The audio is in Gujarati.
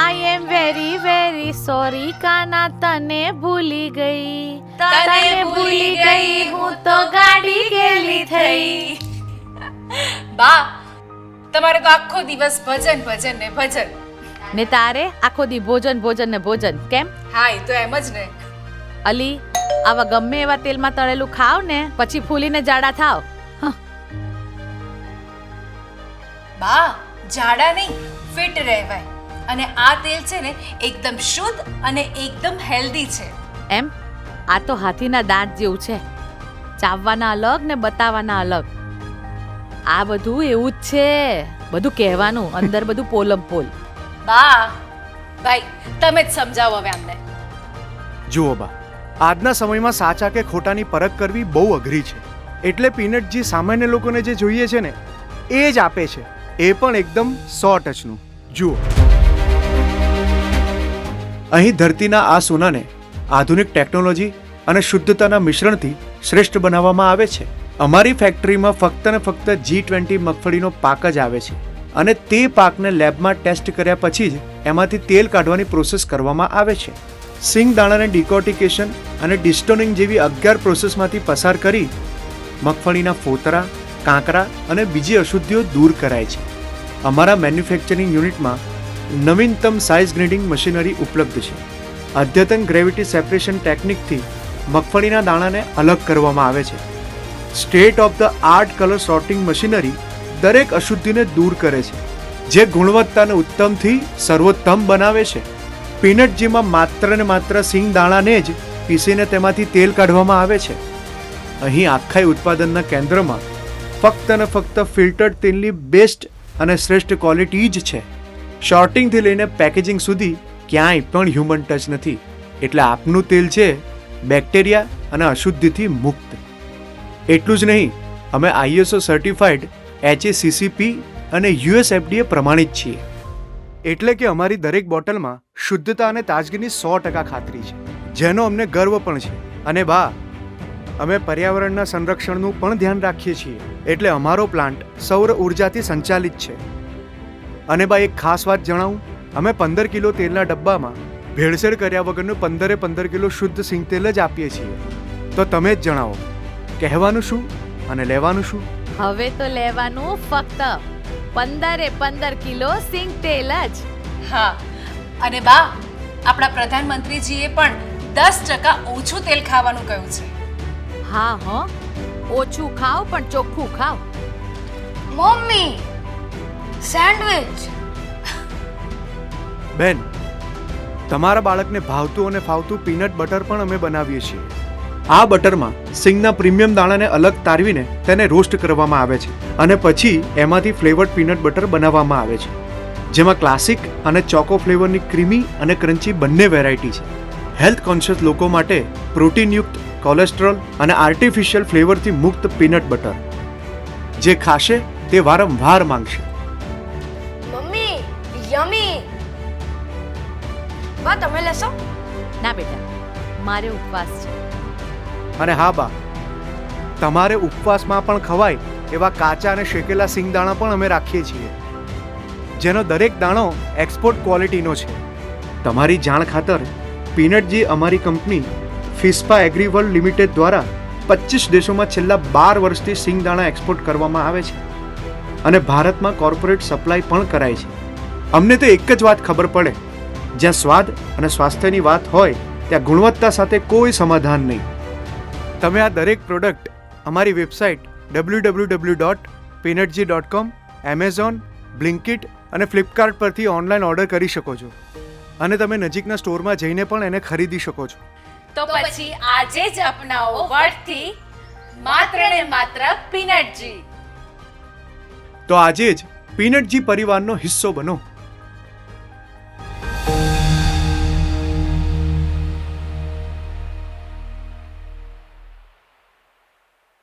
I am very very sorry Kana, તને ભૂલી ગઈ, તને ભૂલી ગઈ, હું તો ગાડી ગેલી થઈ. બા, તમારે તો આખો દિવસ ભજન ભજન ને ભજન. ને તારે આખો દી ભોજન ભોજન ને ભોજન. કેમ? હા, એ તો એમ જ ને. અલી, આવા ગમે એવા તેલમાં તળેલું ખાવ ને પછી ફૂલીને જાડા થાવ. બા, જાડા નહીં, ફિટ રહેવાય. અને આ તેલ છે ને એકદમ શુદ્ધ અને એકદમ હેલ્ધી છે. એમ? આ તો હાથીના દાંત જેવું છે, ચાવવાના અલગ ને બતાવવાના અલગ. આ બધું એવું જ છે, બધું કહેવાનું, અંદર બધું પોલમ પોલ. બા, ભાઈ તમે જ સમજાવો હવે અમને. જુઓ બા, આજના સમયમાં સાચા કે ખોટાની પરખ કરવી બહુ અઘરી છે. એટલે પીનટજી સામાન્ય લોકોને જે જોઈએ છે ને એ જ આપે છે, એ પણ એકદમ 100% જુઓ, અહીં ધરતીના આ સોનાને આધુનિક ટેકનોલોજી અને શુદ્ધતાના મિશ્રણથી શ્રેષ્ઠ બનાવવામાં આવે છે. અમારી ફેક્ટરીમાં ફક્ત ને ફક્ત G20 મગફળીનો પાક જ આવે છે અને તે પાકને લેબમાં ટેસ્ટ કર્યા પછી જ એમાંથી તેલ કાઢવાની પ્રોસેસ કરવામાં આવે છે. સિંગ દાણાને ડિકોર્ટિકેશન અને ડિસ્ટોનિંગ જેવી 11 પ્રોસેસમાંથી પસાર કરી મગફળીના ફોતરા, કાંકરા અને બીજી અશુદ્ધિઓ દૂર કરાય છે. અમારા મેન્યુફેક્ચરિંગ યુનિટમાં નવીનતમ સાઇઝ ગ્રેડિંગ મશીનરી ઉપલબ્ધ છે. અદ્યતન ગ્રેવિટી સેપરેશન ટેકનિકથી મગફળીના દાણાને અલગ કરવામાં આવે છે. State of the art colour sorting machinery દરેક અશુદ્ધિને દૂર કરે છે, જે ગુણવત્તાને ઉત્તમથી સર્વોત્તમ બનાવે છે. પીનટજીમાં માત્ર ને માત્ર સિંગ દાણાને જ પીસીને તેમાંથી તેલ કાઢવામાં આવે છે. અહીં આખા ઉત્પાદનના કેન્દ્રમાં ફક્ત ને ફક્ત ફિલ્ટર્ડ તેલની બેસ્ટ અને શ્રેષ્ઠ ક્વોલિટી જ છે. શોર્ટિંગથી લઈને પેકેજિંગ સુધી ક્યાંય પણ હ્યુમન ટચ નથી. એટલે આપનું તેલ છે બેક્ટેરિયા અને અશુદ્ધિથી મુક્ત. એટલું જ નહીં, અમે ISO સર્ટિફાઈડ HACCP અને USFDA પ્રમાણિત છીએ. એટલે કે અમારી દરેક બોટલમાં શુદ્ધતા અને તાજગીની 100% ખાતરી છે, જેનો અમને ગર્વ પણ છે. અને બા, અમે પર્યાવરણના સંરક્ષણનું પણ ધ્યાન રાખીએ છીએ. એટલે અમારો પ્લાન્ટ સૌર ઉર્જાથી સંચાલિત છે. અને બા, એક ખાસ વાત જણાવું, અમે 15 કિલો તેલના ડબ્બામાં ભેળસેળ કર્યા વગરનું 15 કિલો શુદ્ધ સિંગ તેલ જ આપીએ છીએ. તો તમે જ જણાવો, કહેવાનું શું અને લેવાનું શું? હવે તો લેવાનું ફક્ત 15 કિલો સિંગ તેલ જ. હા, અને બા, આપણા પ્રધાનમંત્રીજીએ પણ 10% ઓછું તેલ ખાવાનું કહ્યું છે. હા હો, ઓછું ખાઓ પણ ચોખ્ખું ખાઓ. Mummy, sandwich. બેન, તમારા બાળકને ભાવતું અને ફાવતું પીનટ બટર પણ અમે બનાવીએ છીએ. આ બટરમાં સિંગના પ્રીમિયમ દાણાને અલગ તારવીને તેને રોસ્ટ કરવામાં આવે છે અને પછી એમાંથી ફ્લેવર્ડ પીનટ બટર બનાવવામાં આવે છે, જેમાં ક્લાસિક અને ચોકો ફ્લેવરની ક્રીમી અને ક્રન્ચી બંને વેરાયટી છે. હેલ્થ કોન્શિયસ લોકો માટે પ્રોટીનયુક્ત, કોલેસ્ટ્રોલ અને આર્ટિફિશિયલ ફ્લેવરથી મુક્ત પીનટ બટર, જે ખાશે તે વારંવાર માંગશે. મમ્મી, યમી. બા, તમે લેશો? ના બેટા, મારે ઉપવાસ છે. અને હા બા, તમારે ઉપવાસમાં પણ ખવાય એવા કાચા અને શેકેલા સિંગદાણા પણ અમે રાખીએ છીએ, જેનો દરેક દાણો એક્સપોર્ટ ક્વોલિટીનો છે. તમારી જાણ ખાતર, પીનટજી અમારી કંપની ફિસ્પા એગ્રીવર્લ્ડ લિમિટેડ દ્વારા 25 દેશોમાં છેલ્લા 12 વર્ષથી સિંગદાણા એક્સપોર્ટ કરવામાં આવે છે અને ભારતમાં કોર્પોરેટ સપ્લાય પણ કરાય છે. અમને તો એક જ વાત ખબર પડે, જ્યાં સ્વાદ અને સ્વાસ્થ્યની વાત હોય ત્યાં ગુણવત્તા સાથે કોઈ સમાધાન નહીં. તમે આ દરેક પ્રોડક્ટ અમારી વેબસાઇટ www.peanutji.com, એમેઝોન, બ્લિંકિટ અને ફ્લિપકાર્ટ પરથી ઓનલાઈન ઓર્ડર કરી શકો છો અને તમે નજીકના સ્ટોરમાં જઈને પણ એને ખરીદી શકો છો. તો પછી આજે જ અપનાવો વર્ડથી માત્ર ને માત્ર પીનટજી. તો આજે જ પીનટજી પરિવારનો હિસ્સો બનો.